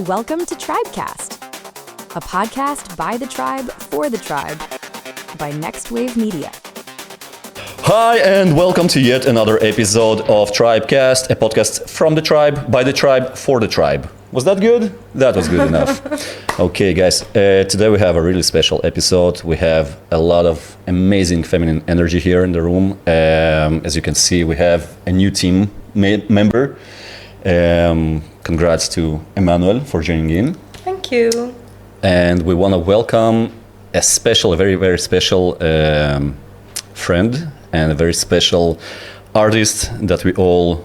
Welcome to Tribecast, a podcast by the tribe for the tribe by Next Wave Media. Hi, and welcome to yet another episode of Tribecast, a podcast from the tribe, by the tribe, for the tribe. Was that good? That was good enough. Okay, guys, today we have a really special episode. We have a lot of amazing feminine energy here in the room. As you can see, we have a new team member. Congrats to Emmanuel for joining in. Thank you. And we want to welcome a very, very special friend and a very special artist that we all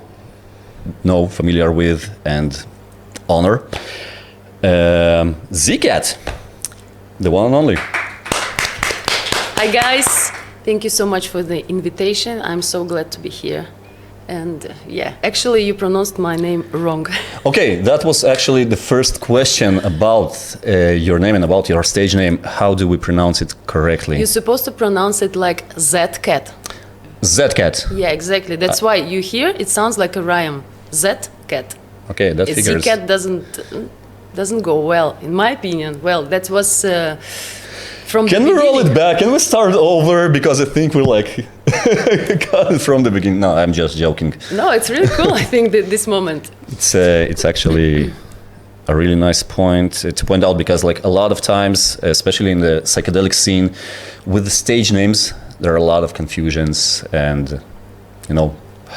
know, familiar with, and honor. Z-CaT, the one and only. Hi guys, thank you so much for the invitation. I'm so glad to be here. And actually you pronounced my name wrong. Okay, that was actually the first question about your name and about your stage name. How do we pronounce it correctly? You're supposed to pronounce it like Z-CaT. Z-CaT. Yeah, exactly. That's why you hear it sounds like a rhyme. Z-CaT. Okay, that figures. Z-CaT doesn't go well, in my opinion. Well, that was from the beginning. Can we roll it back? Can we start over? Because I think we got it from the beginning. No, I'm just joking. No, it's really cool. I think that this moment. It's actually a really nice point to point out, because a lot of times, especially in the psychedelic scene, with the stage names, there are a lot of confusions, and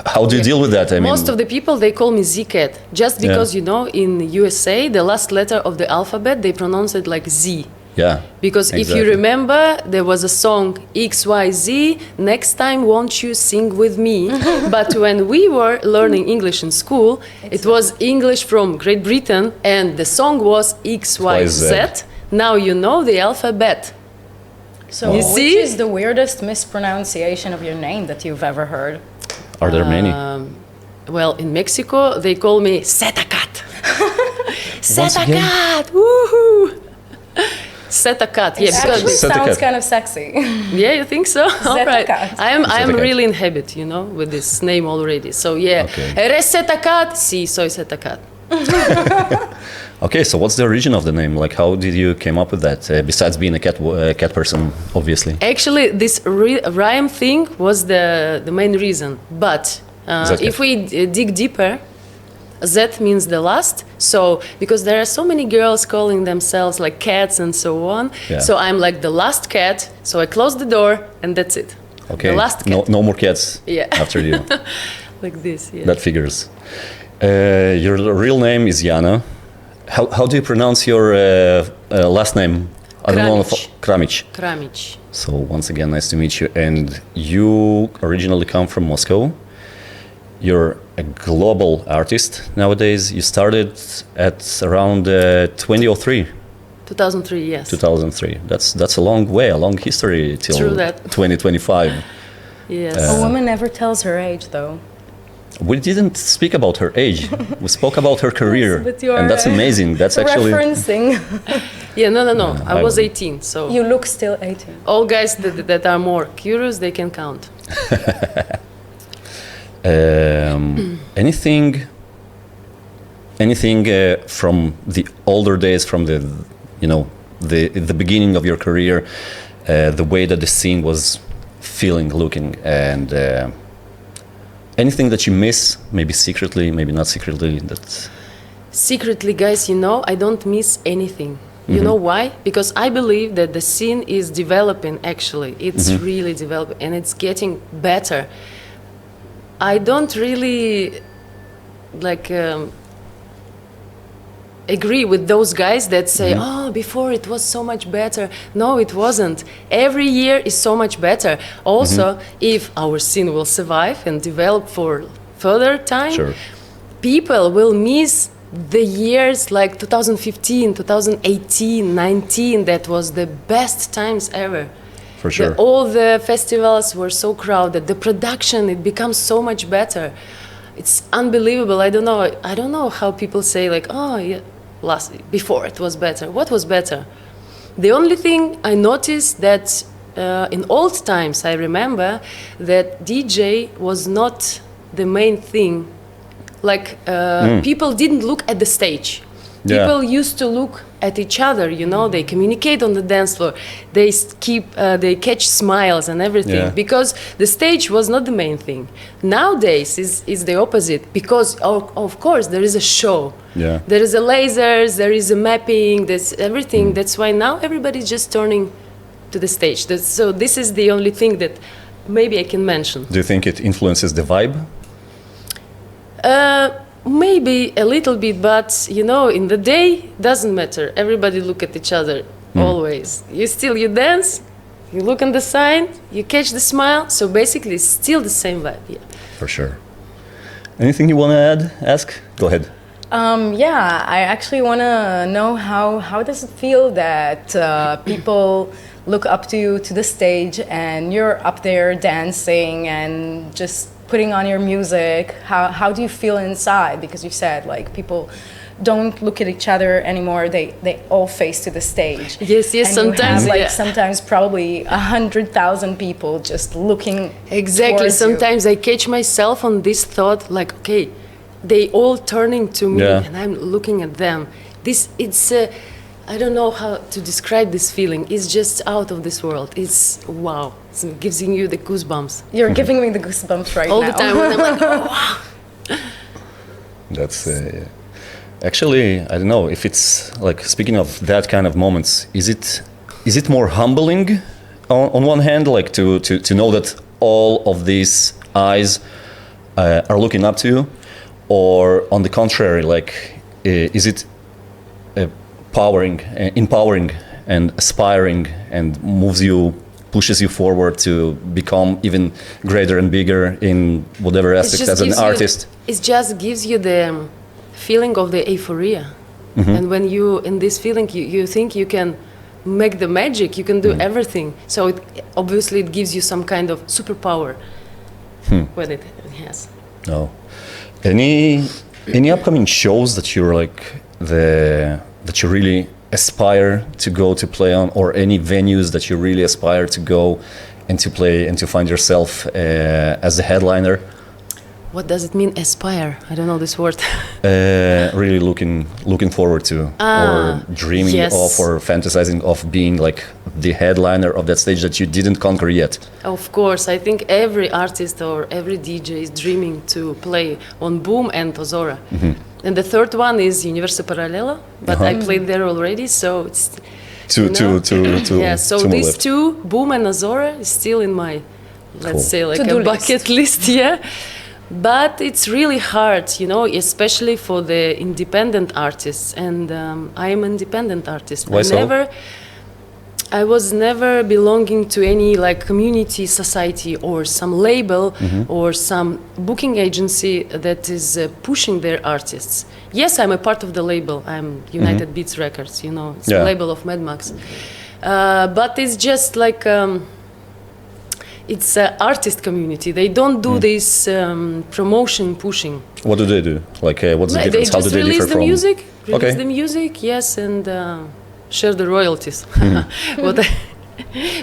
how do you deal with that? Most of the people, they call me Z-CaT, just because, in USA, the last letter of the alphabet, they pronounce it like Z. Yeah. Because exactly. If you remember, there was a song, XYZ, next time won't you sing with me? But when we were learning English in school, it was English from Great Britain, and the song was XYZ. Now you know the alphabet. So you see? Which is the weirdest mispronunciation of your name that you've ever heard? Are there many? Well, in Mexico, they call me Z-CaT. Z-CaT, woohoo! Z-CaT, yeah, It because sounds kind of sexy. Yeah, you think so? All right. I'm Z-CaT. really in habit, with this name already. So yeah, eres Z-CaT? Sí, soy Z-CaT. Okay, so what's the origin of the name? How did you came up with that? Besides being a cat person, obviously. Actually, this rhyme thing was the main reason. But if we dig deeper, Z means the last. So because there are so many girls calling themselves like cats and so on. Yeah. So I'm like the last cat. So I close the door and that's it. Okay. The last cat. No more cats after you. Like this, yeah. That figures. Your real name is Yana. How do you pronounce your last name? I don't know. Kramic. So once again, nice to meet you. And you originally come from Moscow. You're a global artist nowadays. You started at around 2003. 2003, yes. 2003. That's a long way, a long history till 2025. Yes. A woman never tells her age, though. We didn't speak about her age. We spoke about her career, Yes, but and that's amazing. That's actually referencing. Yeah, no. I was 18, so You look still 18. all guys that are more curious, they can count. Anything from the older days, from the beginning of your career, the way that the scene was feeling, looking, and anything that you miss, maybe secretly, maybe not secretly. Secretly, guys, I don't miss anything. You know why? Because I believe that the scene is developing, actually. It's really developing, and it's getting better. I don't really agree with those guys that say, before it was so much better. No, it wasn't. Every year is so much better. Also, if our scene will survive and develop for further time, people will miss the years like 2015, 2018, 19. That was the best times ever. For sure. All the festivals were so crowded. The production, it becomes so much better. It's unbelievable. I don't know how people say before it was better. What was better? The only thing I noticed that in old times, I remember that DJ was not the main thing. People didn't look at the stage. Yeah. People used to look at each other, you know, they communicate on the dance floor, they catch smiles and everything, Yeah. because the stage was not the main thing. Nowadays is the opposite, because of course there is a show. Yeah. There is a lasers, there is a mapping, there's everything. That's why now everybody's just turning to the stage. So this is the only thing that maybe I can mention. Do you think it influences the vibe? Maybe a little bit, but you know, in the day doesn't matter. Everybody look at each other always. You dance, you look on the side, you catch the smile. So basically, it's still the same vibe. Yeah. For sure. Anything you want to ask? Go ahead. Yeah, I actually want to know how does it feel that people look up to you to the stage and you're up there dancing and just putting on your music. How do you feel inside? Because you said like people don't look at each other anymore. They all face to the stage. Yes, and sometimes, you have, like, yeah. sometimes probably 100,000 people just looking. Exactly. towards you. Sometimes I catch myself on this thought, like, okay, they all turning to me, Yeah. and I'm looking at them. It's I don't know how to describe this feeling. It's just out of this world. It's wow. It gives you the goosebumps You're giving me the goosebumps right all now. the time. When I'm like, oh, wow. That's actually, I don't know if it's like, speaking of that kind of moments, is it more humbling on one hand, like to know that all of these eyes are looking up to you, or on the contrary, like is it empowering and aspiring and pushes you forward to become even greater and bigger in whatever aspect as an artist? It just gives you the feeling of the euphoria. And when you in this feeling, you think you can make the magic, you can do everything. So obviously it gives you some kind of superpower when it has. No. Any upcoming shows that you're like that you really aspire to go to play on, or any venues that you really aspire to go and to play and to find yourself as the headliner? What does it mean, aspire? I don't know this word. Really looking forward to, or dreaming yes. of, or fantasizing of being like the headliner of that stage that you didn't conquer yet. Of course, I think every artist or every DJ is dreaming to play on Boom and Ozora. And the third one is Universo Paralelo, but I played there already, so it's To yeah. So to these lift. two, Boom and Ozora, is still in my, let's Cool. say, like To-do a bucket list. Yeah. But it's really hard, you know, especially for the independent artists. And I am an independent artist. Why so? I was never belonging to any like community, society, or some label or some booking agency that is pushing their artists. Yes, I'm a part of the label. I'm United Beats Records, you know, it's Yeah. the label of Mad Max. But it's just like it's an artist community. They don't do this promotion pushing. What do they do? Like, what's the They difference? How do just they release differ the from? music, Okay. yes, and share the royalties.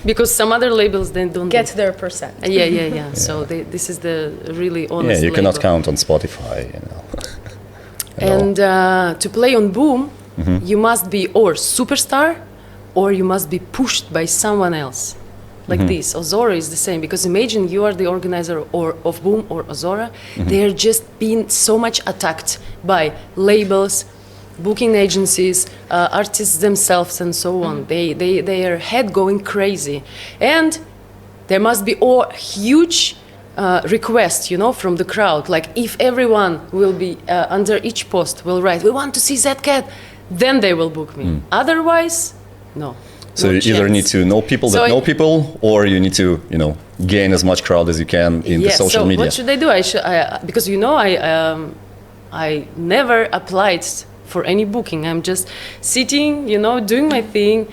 Because some other labels they don't Get do. their percent. Yeah. So this is the really honest. Yeah, you cannot label. count on Spotify, you know. At all. And to play on Boom, you must be or superstar, or you must be pushed by someone else. Like this, Ozora is the same, because imagine you are the organizer of Boom or Ozora. They are just being so much attacked by labels, booking agencies, artists themselves, and so on. They are head going crazy, and there must be a huge request, you know, from the crowd. Like if everyone will be under each post will write, "We want to see Z-CaT," then they will book me. Otherwise, no. So no you either chance. need to know people So that know I- people, or you need to, you know, gain as much crowd as you can in the social so media. what should I do? Because you know I never applied for any booking. I'm just sitting, you know, doing my thing,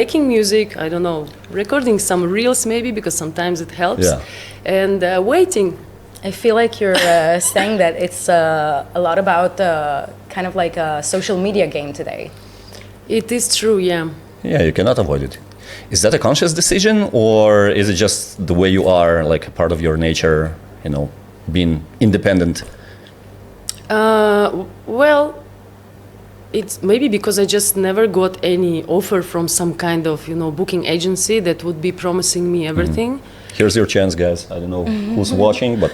making music. I don't know, recording some reels maybe, because sometimes it helps, Yeah. and waiting. I feel like you're saying that it's a lot about kind of like a social media game today. It is true, yeah. Yeah, you cannot avoid it. Is that a conscious decision, or is it just the way you are, like a part of your nature, you know, being independent? Well, it's maybe because I just never got any offer from some kind of, booking agency that would be promising me everything. Here's your chance, guys. I don't know who's watching, but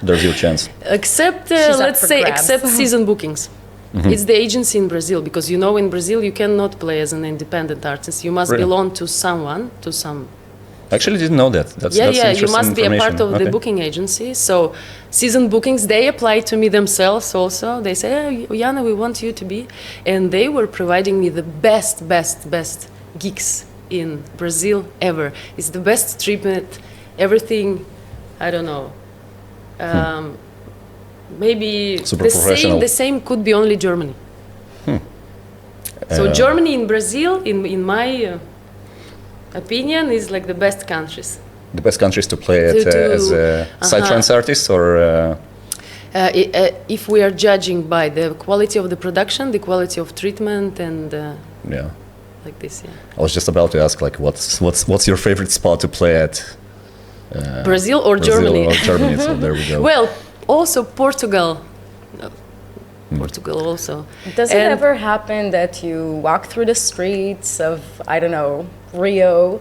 there's your chance. Except, She's up let's for say, grabs. except season bookings. It's the agency in Brazil, because in Brazil you cannot play as an independent artist. You must Really? belong to someone, to some. Actually, didn't know that. That's You interesting must be a part information. of the Okay. booking agency. So season bookings, they apply to me themselves also. They say, Yana, we want you to be. And they were providing me the best gigs in Brazil ever. It's the best treatment, everything, I don't know. Maybe Super professional. the same could be only Germany. So Germany and Brazil, in my opinion, is like the best countries. The best countries to play it as a psytrance artist, or If we are judging by the quality of the production, the quality of treatment, and yeah. like this, I was just about to ask, like, what's your favorite spot to play at? Brazil or Brazil Germany? or Germany. So there we go. Well, also Portugal. Portugal also. Does it And- ever happen that you walk through the streets of, I don't know, Rio,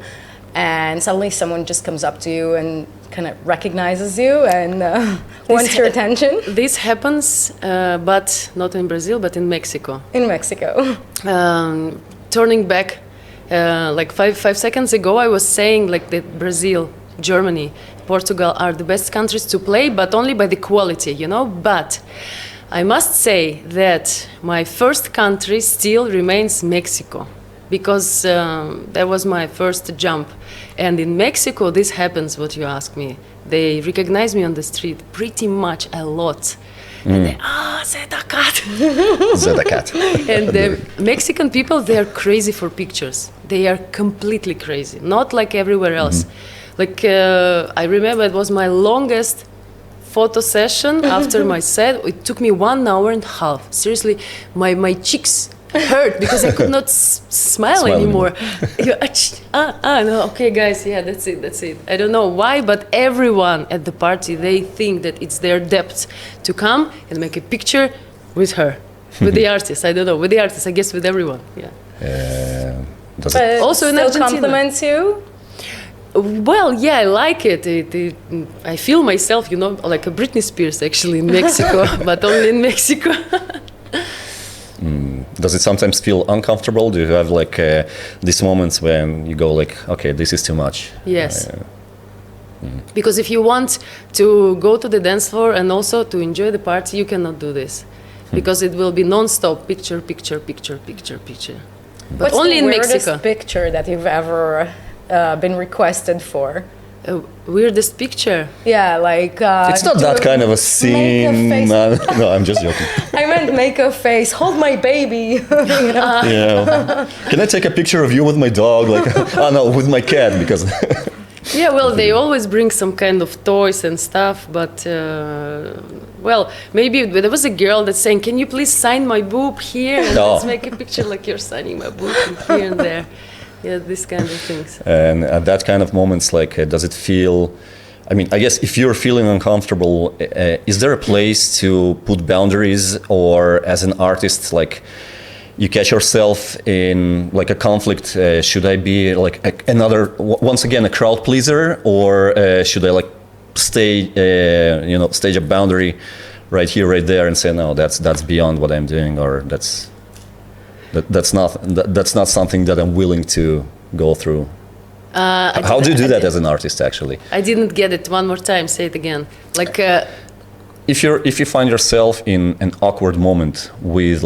and suddenly someone just comes up to you and kind of recognizes you and wants your attention? This happens, but not in Brazil, but in Mexico. In Mexico. Turning back, like five seconds ago, I was saying like that Brazil, Germany, Portugal are the best countries to play, but only by the quality, But I must say that my first country still remains Mexico, because that was my first jump. And in Mexico, this happens, what you ask me. They recognize me on the street pretty much a lot. And they, Z-CaT. Z-CaT. And the Mexican people, they are crazy for pictures. They are completely crazy, not like everywhere else. Like, I remember it was my longest photo session after my set. It took me 1 hour and a half. Seriously, my cheeks hurt because I could not smile anymore. No, okay, guys, yeah, that's it. I don't know why, but everyone at the party, they think that it's their debt to come and make a picture with her, with the artist. I don't know, with the artist, I guess with everyone, yeah. Does But it? Also in still Argentina. compliments you? Well, yeah, I like it. I feel myself, like a Britney Spears actually in Mexico, but only in Mexico. Does it sometimes feel uncomfortable? Do you have like these moments when you go like, okay, this is too much? Yes. Because if you want to go to the dance floor and also to enjoy the party, you cannot do this. Because it will be non-stop picture. But What's only the in weirdest Mexico. picture that you've ever been requested for? Weirdest picture. Yeah, like... It's not that kind of a scene. face. No, I'm just joking. I meant make a face, hold my baby. Yeah. Can I take a picture of you with my dog? Like, no, with my cat, because Yeah, well, they always bring some kind of toys and stuff, but well, maybe there was a girl that's saying, "Can you please sign my boob here? And Oh. let's make a picture like you're signing my boob and here and there." Yeah, these kind of things. and at that kind of moments, like, does it feel? I mean, I guess if you're feeling uncomfortable, is there a place to put boundaries, or as an artist, like, you catch yourself in like a conflict? Should I be like once again a crowd pleaser, or should I like stage a boundary right here, right there, and say no, that's beyond what I'm doing, or that's not something that I'm willing to go through? How do you do that as an artist, actually? I didn't get it. One more time. Say it again. Like. If you find yourself in an awkward moment with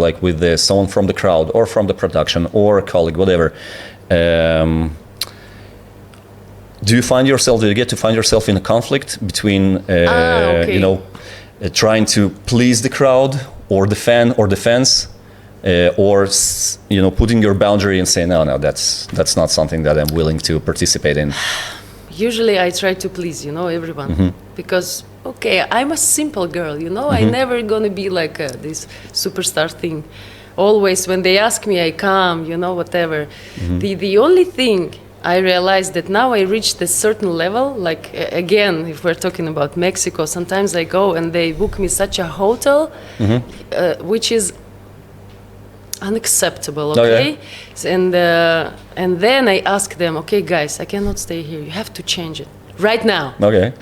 someone from the crowd or from the production or a colleague, whatever, do you get to find yourself in a conflict between Okay. Trying to please the crowd or the fan or the fans, or putting your boundary and saying no, that's not something that I'm willing to participate in? Usually I try to please, everyone. Because, okay, I'm a simple girl, I never gonna be like this superstar thing. Always when they ask me, I come, whatever. The only thing I realized that now I reached a certain level, like, again, if we're talking about Mexico, sometimes I go and they book me such a hotel, which is unacceptable. Oh, Okay, yeah. and then I ask them, okay, guys, I cannot stay here. You have to change it right now Okay.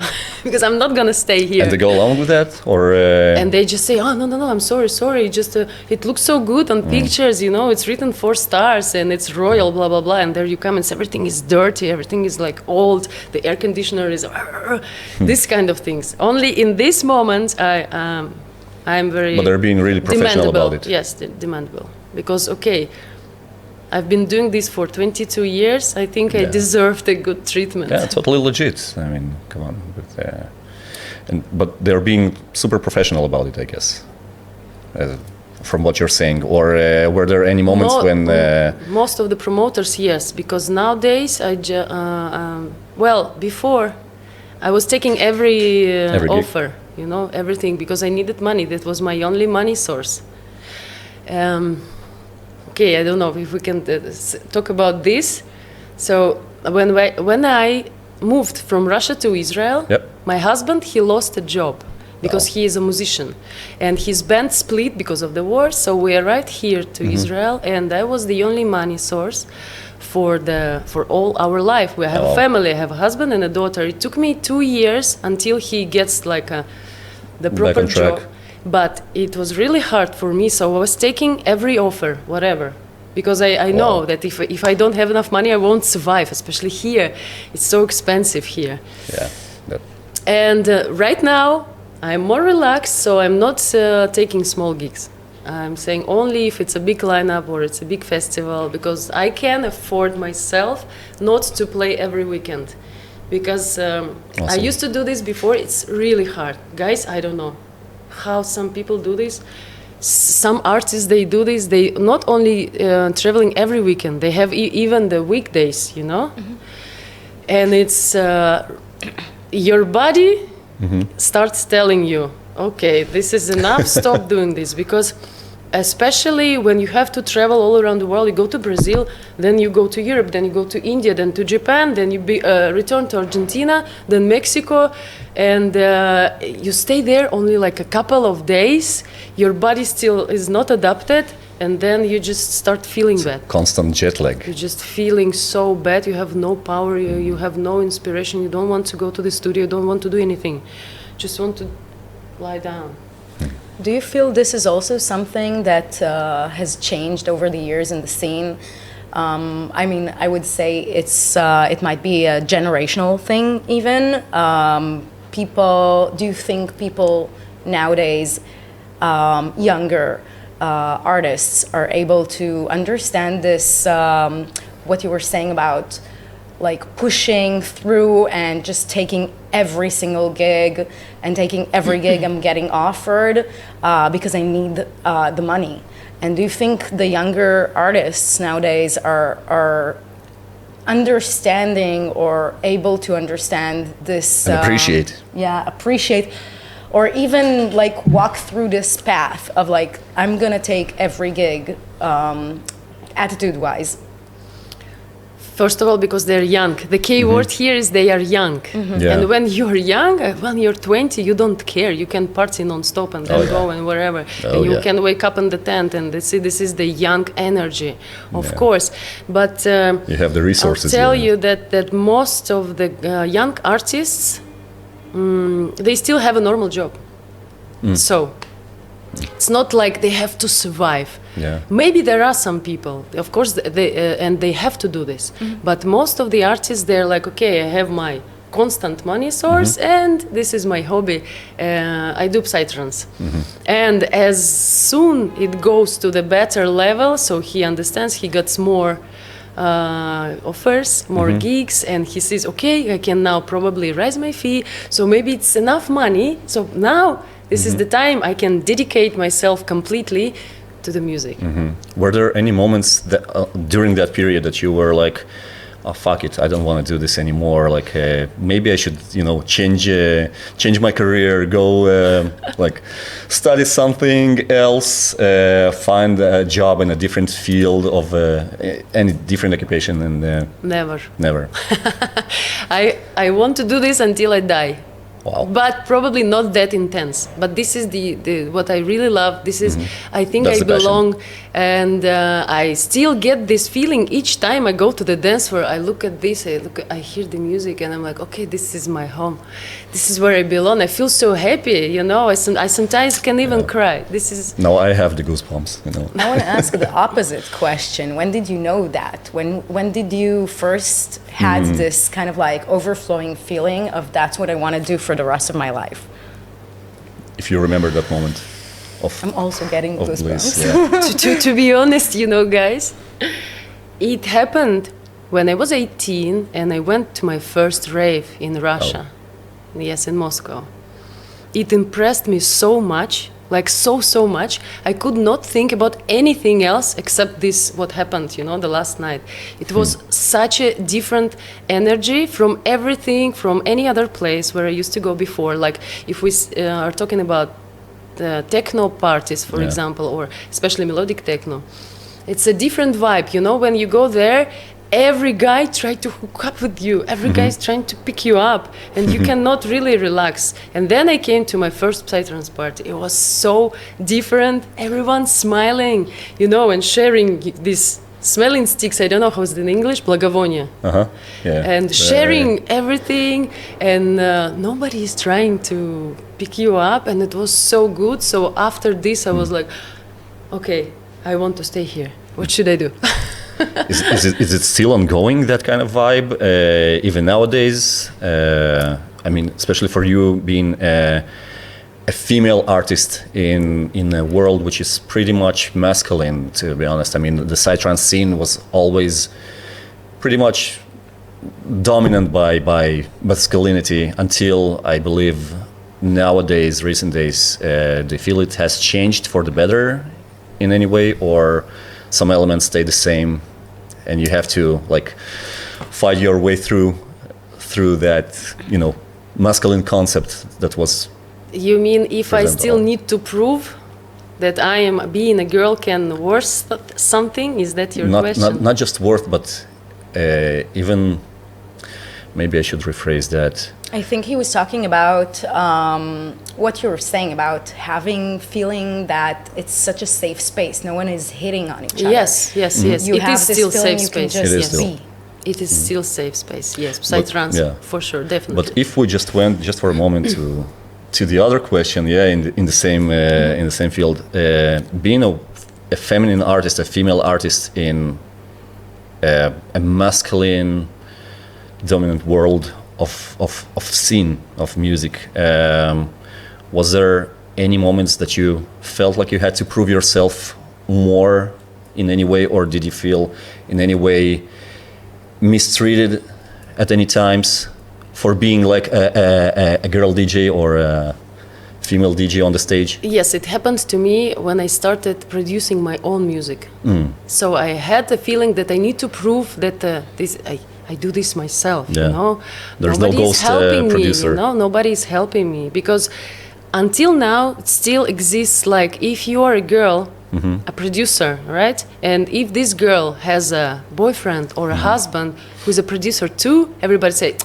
because I'm not gonna stay here. And they go along with that, or And they just say, oh, no, I'm sorry. Just it looks so good on pictures, you know, it's written 4 stars and it's royal, blah, blah, blah. And there you come and everything is dirty, everything is like old, the air conditioner is, this kind of things. Only in this moment, I'm very but they're being really professional demandable. about it. Yes, demandable. Because, okay, I've been doing this for 22 years. I think I deserved a good treatment. Yeah, totally legit. I mean, come on. But they're being super professional about it, I guess, from what you're saying. Or were there any moments when... Most of the promoters, yes, because nowadays, before, I was taking every offer, you know, everything, because I needed money. That was my only money source. Okay, I don't know if we can talk about this. So when I moved from Russia to Israel, my husband, he lost a job because he is a musician. And his band split because of the war, so we arrived here to Israel, and I was the only money source for all our life. We have a family, I have a husband and a daughter. It took me 2 years until he gets like the proper job. But it was really hard for me, so I was taking every offer, whatever. Because I know that if I don't have enough money, I won't survive, especially here. It's so expensive here. Yeah. And right now, I'm more relaxed, so I'm not taking small gigs. I'm saying only if it's a big lineup or it's a big festival, because I can afford myself not to play every weekend. Because I used to do this before, it's really hard. Guys, I don't know how some people do this. Some artists, they do this, they not only traveling every weekend, they have even the weekdays, you know? And it's your body starts telling you, okay, this is enough, stop doing this. Because especially when you have to travel all around the world, you go to Brazil, then you go to Europe, then you go to India, then to Japan, then you return to Argentina, then Mexico, and you stay there only like a couple of days. Your body still is not adapted, and then you just start feeling bad. Constant jet lag. You're just feeling so bad, you have no power, you have no inspiration, you don't want to go to the studio, you don't want to do anything. Just want to lie down. Do you feel this is also something that has changed over the years in the scene? I mean, I would say it might be a generational thing even. Do you think people nowadays, younger artists, are able to understand this, what you were saying about like pushing through and just taking every single gig and taking every gig I'm getting offered because I need the money? And do you think the younger artists nowadays are understanding or able to understand this? And appreciate. Appreciate. Or even like walk through this path of like, I'm gonna take every gig attitude-wise? First of all, because they're young. The key word here is they are young. Yeah. And when you're young, when you're 20, you don't care. You can party non-stop and then go and wherever. And you can wake up in the tent and this is the young energy, of course. But you have the resources. I'll tell you that most of the young artists, they still have a normal job. So it's not like they have to survive. Yeah. Maybe there are some people, of course, they have to do this. But most of the artists, they're like, okay, I have my constant money source and this is my hobby. I do psytrance. And as soon it goes to the better level, so he understands, he gets more offers, more gigs, and he says, okay, I can now probably raise my fee, so maybe it's enough money, so now this is the time I can dedicate myself completely to the music. Were there any moments that, during that period that you were like, oh fuck it, I don't want to do this anymore, like maybe I should, you know, change my career, go like study something else, find a job in a different field of any different occupation? And Never. Never. I want to do this until I die. Wow. But probably not that intense. But this is the what I really love. This is, I think That's I the passion. belong, and I still get this feeling each time I go to the dance floor. I look at this, I hear the music, and I'm like, okay, this is my home. This is where I belong. I feel so happy, you know. I sometimes can even cry. This is. No, I have the goosebumps, you know. I want to ask the opposite question. When did you know that? When did you first had this kind of like overflowing feeling of that's what I want to do for the rest of my life? If you remember that moment of I'm also getting bliss, goosebumps. yeah. To be honest, you know, guys, it happened when I was 18 and I went to my first rave in Russia. Yes, in Moscow. It impressed me so much, like so much. I could not think about anything else except this, what happened, you know, the last night. It was such a different energy from everything, from any other place where I used to go before. Like if we are talking about the techno parties, for example, or especially melodic techno, it's a different vibe, you know, when you go there, every guy tried to hook up with you. Every guy is trying to pick you up, and you cannot really relax. And then I came to my first psytrance party. It was so different. Everyone smiling, you know, and sharing these smelling sticks. I don't know how it's in English, благовония. Yeah. And sharing everything, and nobody is trying to pick you up, and it was so good. So after this, I was like, okay, I want to stay here. What should I do? Is it still ongoing, that kind of vibe, even nowadays? I mean, especially for you being a female artist in a world which is pretty much masculine, to be honest. I mean, the psytrance scene was always pretty much dominant by masculinity until, I believe, nowadays, recent days, do you feel it has changed for the better in any way, or some elements stay the same and you have to like fight your way through that, you know, masculine concept that was. You mean if I present still all. need to prove that I am being a girl can worth something? Is that your question? Not just worth, but even maybe I should rephrase that. I think he was talking about what you were saying about feeling that it's such a safe space. No one is hitting on each other. Yes. You It have is this still feeling safe you can space. just It is still. be. It is still safe space. Yes, psytrance for sure, definitely. But if we just went just for a moment to the other question, in the same field, being a feminine artist, a female artist in a masculine dominant world of scene of music, was there any moments that you felt like you had to prove yourself more in any way, or did you feel in any way mistreated at any times for being like a girl DJ or a female DJ on the stage? Yes, it happened to me when I started producing my own music. So I had the feeling that I need to prove that I do this myself, Yeah. you know. There's no Nobody is ghost, helping producer. me, you know. Nobody is helping me because until now it still exists. Like if you are a girl, a producer, right? And if this girl has a boyfriend or a husband who's a producer too, everybody say,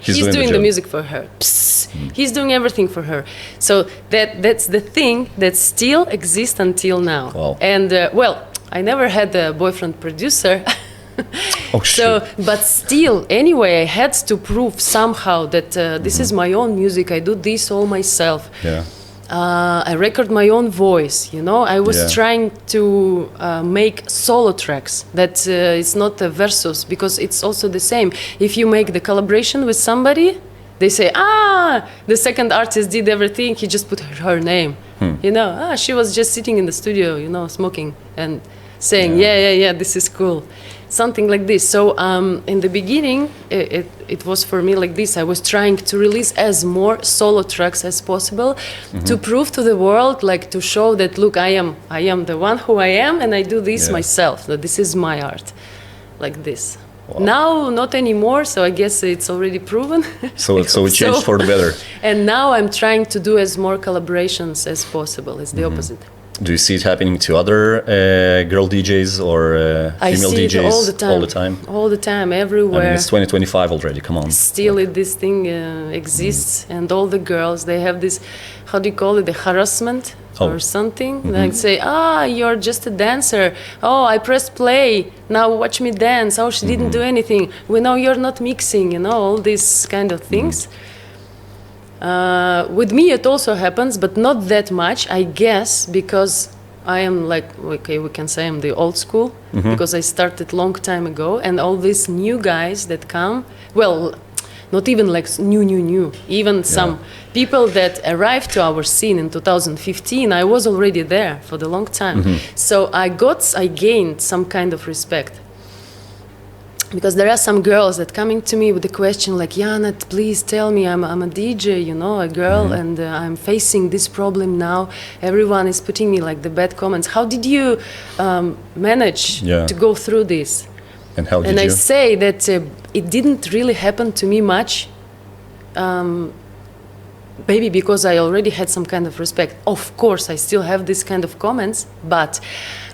he's doing the doing the job. music for her. Psst, he's doing everything for her. So that's the thing that still exists until now. Wow. And I never had a boyfriend producer. Oh, So, but still, anyway, I had to prove somehow that this is my own music. I do this all myself. Yeah. I record my own voice, you know. I was Yeah. trying to make solo tracks that it's not a versus, because it's also the same. If you make the collaboration with somebody, they say, the second artist did everything, he just put her name. You know, she was just sitting in the studio, you know, smoking and saying, yeah, this is cool. Something like this. So in the beginning, it was for me like this. I was trying to release as more solo tracks as possible to prove to the world, like to show that, look, I am the one who I am, and I do this myself, that this is my art, like this. Wow. Now, not anymore, so I guess it's already proven. So it changed for the better. And now I'm trying to do as more collaborations as possible. It's the opposite. Do you see it happening to other girl DJs or I female see DJs it all the time. all the time? All the time, I everywhere. mean, it's 2025 already. Come on. Still, this thing exists, and all the girls, they have this, how do you call it, the harassment or something? Like say, you're just a dancer. Oh, I pressed play. Now watch me dance. Oh, she didn't do anything. We know you're not mixing. You know, all these kind of things. With me, it also happens, but not that much, I guess, because I am like, okay, we can say I'm the old school, because I started long time ago, and all these new guys that come, well, not even like new, even some people that arrived to our scene in 2015, I was already there for the long time. So I gained some kind of respect. Because there are some girls that coming to me with the question like, Yana, please tell me, I'm a DJ, you know, a girl, and I'm facing this problem now. Everyone is putting me like the bad comments. How did you manage to go through this? And how did and you? I say that it didn't really happen to me much, maybe because I already had some kind of respect. Of course, I still have this kind of comments, but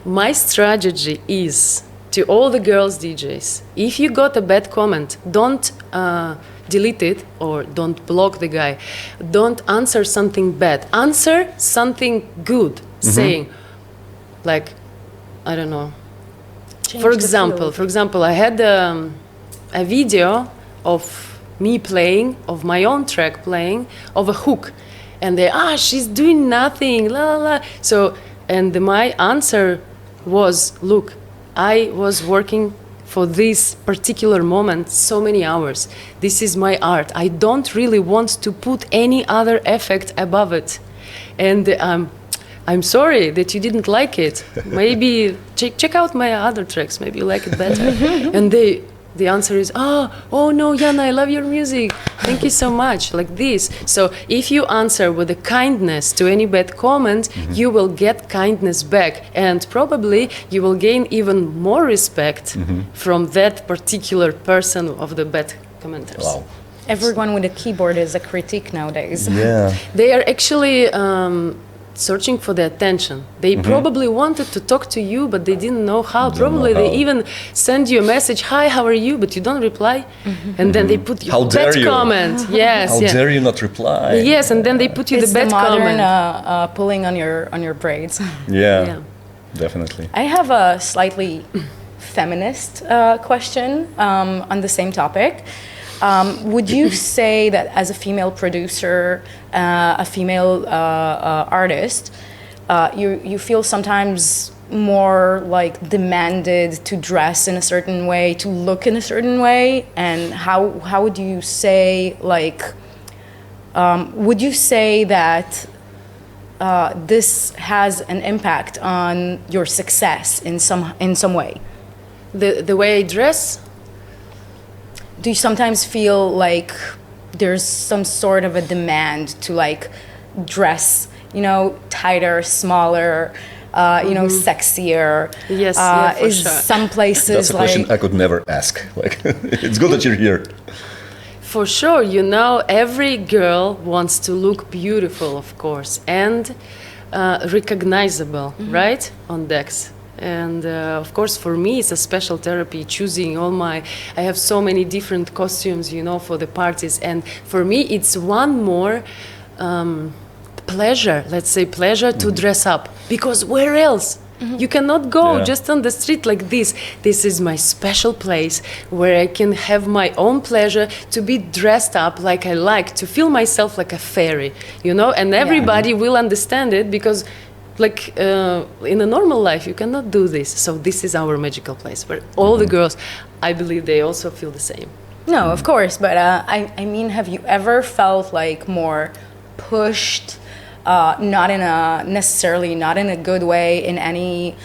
my strategy is to all the girls DJs, if you got a bad comment, don't delete it or don't block the guy. Don't answer something bad. Answer something good, saying, like, I don't know. For example, I had a video of me playing, of my own track playing, of a hook. And they, she's doing nothing, la la la. So, and my answer was, look, I was working for this particular moment so many hours. This is my art. I don't really want to put any other effect above it. And I'm sorry that you didn't like it. Maybe check out my other tracks. Maybe you like it better. And the answer is, oh no, Yana, I love your music. Thank you so much, like this. So if you answer with a kindness to any bad comment, you will get kindness back. And probably you will gain even more respect from that particular person of the bad commenters. Wow. Everyone with a keyboard is a critique nowadays. Yeah. They are actually searching for the attention. They probably wanted to talk to you, but they didn't know how. Probably they even send you a message, hi, how are you? But you don't reply. And then they put you bad comment. Yes. How dare you not reply? Yes, and then they put you It's the bad the modern comment. pulling on your braids. Yeah, definitely. I have a slightly feminist question on the same topic. Would you say that as a female producer, a female artist, you feel sometimes more like demanded to dress in a certain way, to look in a certain way? And how would you say, like, would you say that this has an impact on your success in some way? The way I dress? Do you sometimes feel like there's some sort of a demand to like dress, tighter, smaller, sexier? Yes, for is sure. some places That's a question I could never ask. Like, it's good that you're here. For sure, every girl wants to look beautiful, of course, and recognizable, right, on decks. And of course, for me, it's a special therapy choosing I have so many different costumes, for the parties. And for me, it's one more pleasure, to dress up. Because where else? You cannot go just on the street like this. This is my special place where I can have my own pleasure to be dressed up like I like, to feel myself like a fairy, and everybody will understand it because in a normal life, you cannot do this. So this is our magical place where all the girls, I believe they also feel the same. No, of course. But I mean, have you ever felt like more pushed, not in a good way, in any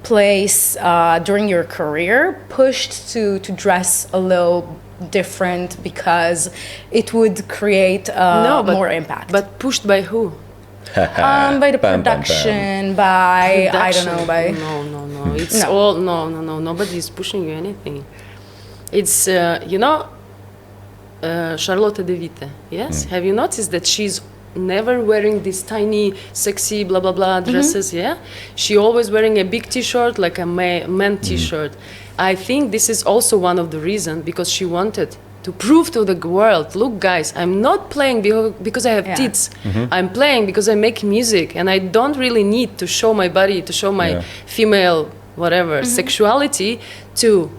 place during your career, pushed to dress a little different because it would create more impact? But pushed by who? By the production, by I don't know, by no. It's all no. Nobody's pushing you anything. It's Charlotte De Witte. Yes, have you noticed that she's never wearing these tiny, sexy, blah blah blah dresses. Yeah, she always wearing a big T-shirt, like a man T-shirt. I think this is also one of the reasons, because she wanted to prove to the world, look guys, I'm not playing because I have tits. I'm playing because I make music, and I don't really need to show my body, to show my female whatever sexuality to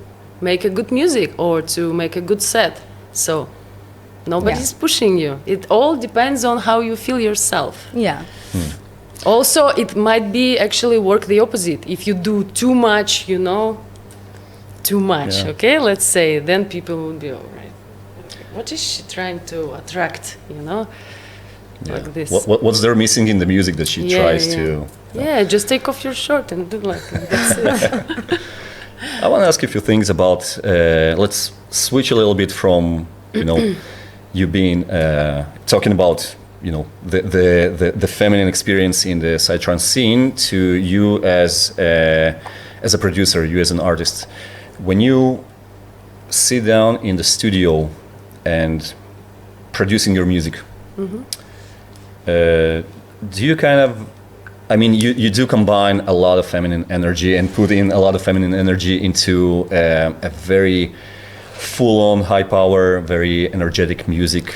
make a good music or to make a good set. So nobody's pushing you. It all depends on how you feel yourself. Yeah. Also, it might be actually work the opposite. If you do too much, you know, too much, okay, let's say, then people will be, all right, what is she trying to attract, you know, like this. What's there missing in the music that she tries to... Yeah, just take off your shirt and do like that's it. I want to ask you a few things about, let's switch a little bit from, you know, you being, talking about, you know, the feminine experience in the psytrance scene to you as a producer, you as an artist. When you sit down in the studio and producing your music, do you kind of, I mean, you do combine a lot of feminine energy and put in a lot of feminine energy into a very full-on, high-power, very energetic music,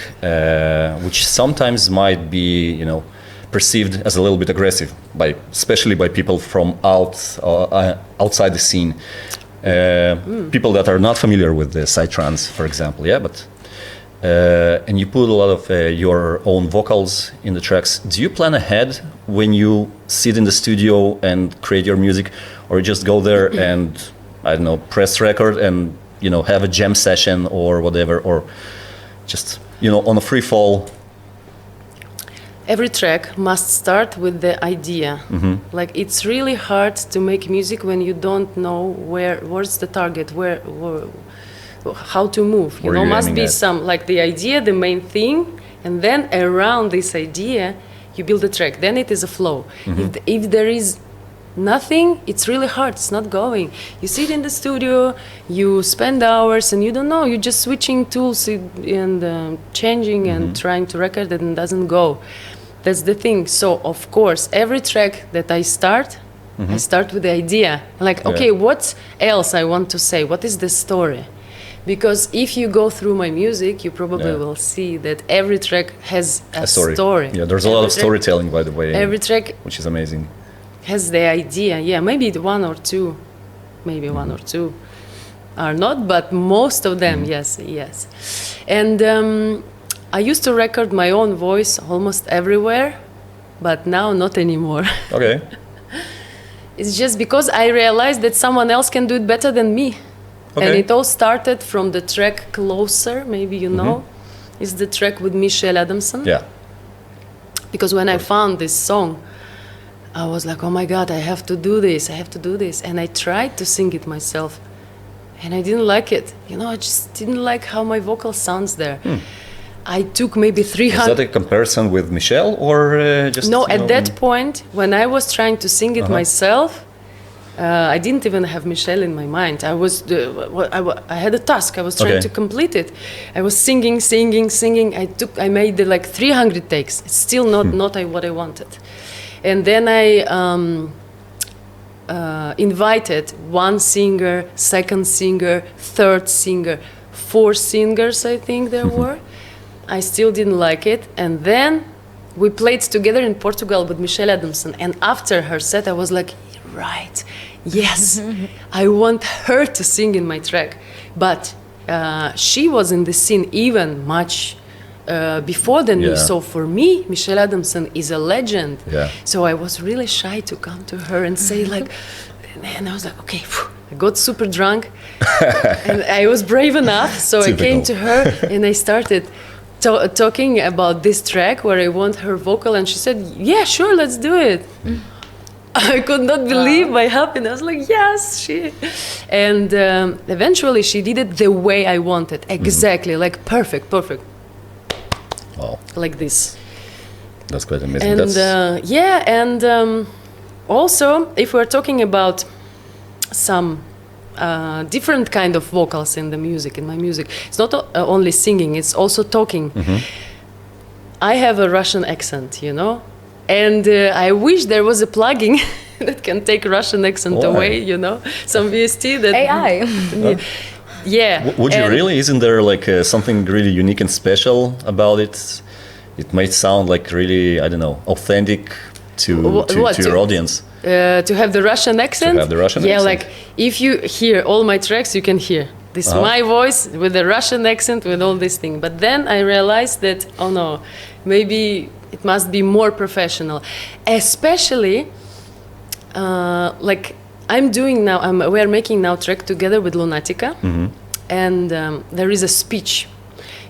which sometimes might be, you know, perceived as a little bit aggressive, especially by people from outside the scene. People that are not familiar with the psytrance, for example, but and you put a lot of your own vocals in the tracks. Do you plan ahead when you sit in the studio and create your music, or you just go there and, I don't know, press record and, you know, have a jam session or whatever, or just, you know, on a free fall? Every track must start with the idea. Like, it's really hard to make music when you don't know where's the target, how to move. You know, must be some, like, the idea, the main thing, and then around this idea you build a track. Then it is a flow. If there is nothing, it's really hard. It's not going. You sit in the studio, you spend hours, and you don't know. You're just switching tools and changing and trying to record it, and it doesn't go. That's the thing. So, of course, every track that I start with the idea. Like, okay, what else I want to say? What is the story? Because if you go through my music, you probably will see that every track has a story. Yeah, there's a lot of storytelling, by the way. Every track, which is amazing, has the idea. Yeah, maybe one or two are not, but most of them, yes. And I used to record my own voice almost everywhere, but now not anymore. Okay. It's just because I realized that someone else can do it better than me. Okay. And it all started from the track Closer, maybe you know. It's the track with Michelle Adamson. Yeah. Because when I found this song, I was like, oh my God, I have to do this. And I tried to sing it myself. And I didn't like it. You know, I just didn't like how my vocal sounds there. I took maybe 300... Is that a comparison with Michelle, or just... No, at that point, when I was trying to sing it myself, I didn't even have Michelle in my mind. I had a task. I was trying to complete it. I was singing. I made like 300 takes. It's still not what I wanted. And then I invited one singer, second singer, third singer, 4 singers, I think there were. I still didn't like it. And then we played together in Portugal with Michelle Adamson. And after her set, I was like, right, yes, I want her to sing in my track. But she was in the scene even much before than me. So for me, Michelle Adamson is a legend. So I was really shy to come to her and say like, and I was like, okay, I got super drunk and I was brave enough. So I came to her and I started talking about this track where I want her vocal, and she said, yeah, sure, let's do it. I could not believe my happiness. Like, yes, and eventually she did it the way I wanted, exactly, like perfect. Wow. Like this. That's quite amazing. And also, if we're talking about some different kind of vocals in my music, it's not only singing, it's also talking. I have a Russian accent, you know, and I wish there was a plugin that can take Russian accent Why? away, you know, some VST that AI. yeah. Would you and- really? Isn't there like something really unique and special about it? It might sound like really, I don't know, authentic to What, your audience. To have the Russian accent? have the Russian yeah, accent. like if you hear all my tracks, you can hear this my voice with the Russian accent, with all this thing. But then I realized that, oh no, maybe it must be more professional. Especially, like I'm doing now, we're making now track together with Lunatica. And there is a speech.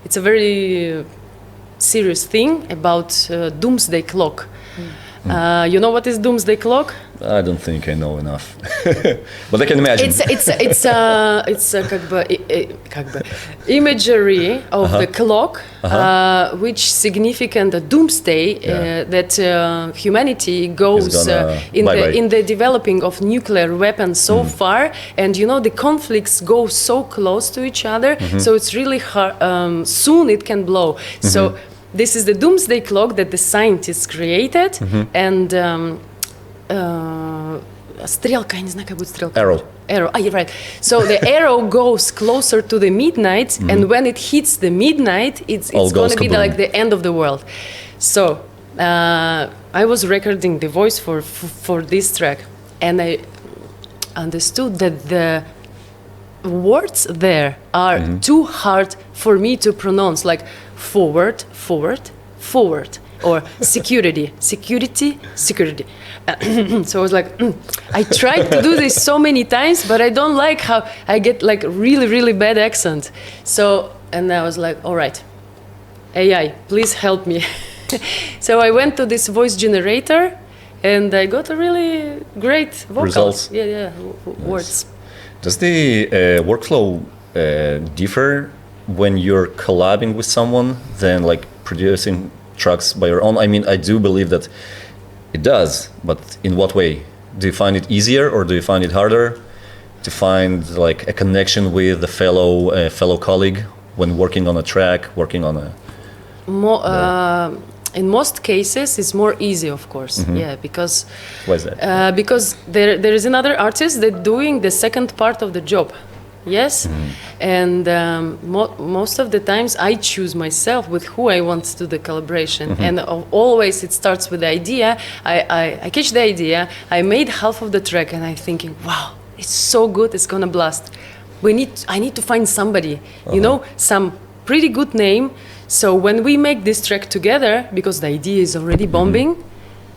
It's a very serious thing about doomsday clock. You know what is doomsday clock? I don't think I know enough, but I can imagine. It's как бы imagery of the clock, which significant a doomsday that humanity goes in the developing of nuclear weapons so far, and you know the conflicts go so close to each other, so it's really hard. Soon it can blow. So this is the doomsday clock that the scientists created, and стрелка, я не знаю, как будет стрелка. Arrow. You're right. So the arrow goes closer to the midnight, and when it hits the midnight, it's going to be like the end of the world. So I was recording the voice for this track, and I understood that the words there are too hard for me to pronounce, like forward, forward, forward, or security, security, security. So I was like, I tried to do this so many times, but I don't like how I get like really, really bad accent. So, and I was like, all right, AI, please help me. So I went to this voice generator, and I got a really great vocals. Results. Yeah, words. Does the workflow differ when you're collabing with someone than like producing tracks by your own? I mean, I do believe that it does, but in what way? Do you find it easier or do you find it harder to find like a connection with a fellow colleague when working on a track, working on a? In most cases, it's more easy, of course. Yeah, because. Why is that? Because there is another artist that doing the second part of the job. Yes, and most of the times I choose myself with who I want to do the collaboration, and always it starts with the idea. I catch the idea. I made half of the track, and I'm thinking, wow, it's so good, it's gonna blast. I need to find somebody, you know, some pretty good name. So when we make this track together, because the idea is already bombing.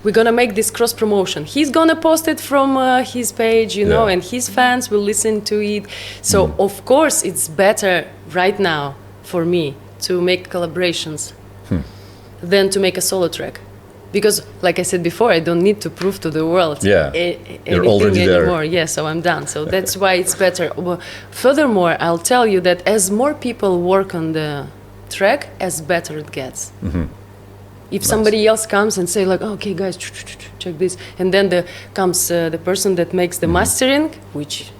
We're gonna make this cross promotion. He's gonna post it from his page, you know, and his fans will listen to it. So of course it's better right now for me to make collaborations than to make a solo track, because, like I said before, I don't need to prove to the world you're already anymore. there. Yeah, so I'm done. So that's why it's better. Furthermore, I'll tell you that as more people work on the track, as better it gets. If somebody else comes and say like, oh, okay, guys, check this, and then comes the person that makes the mastering, which,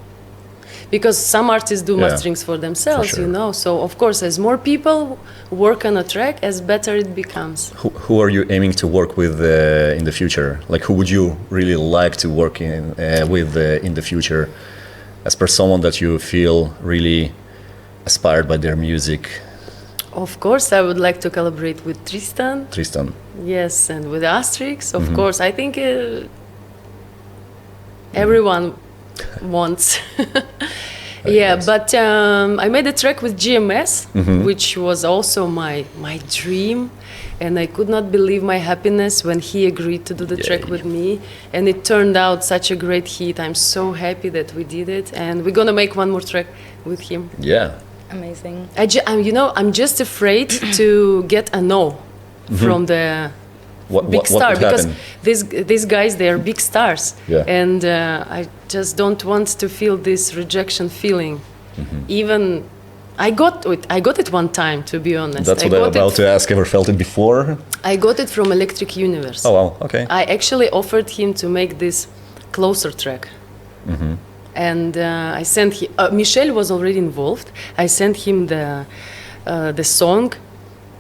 because some artists do masterings for themselves, you know. So of course, as more people work on a track, as better it becomes. Who are you aiming to work with in the future? Like, who would you really like to work with in the future, as per someone that you feel really inspired by their music? Of course, I would like to collaborate with Tristan. Yes, and with Asterix, of course. I think everyone wants. But I made a track with GMS, which was also my dream. And I could not believe my happiness when he agreed to do the track with me. And it turned out such a great hit. I'm so happy that we did it. And we're going to make one more track with him. Yeah. Amazing. I'm just afraid to get a no from the big star, because these guys, they are big stars, and I just don't want to feel this rejection feeling. Even I got it one time, to be honest. That's what I'm about to ask. Ever felt it before? I got it from Electric Universe. Oh wow, okay. I actually offered him to make this closer track. And I sent him. Michel was already involved. I sent him the song,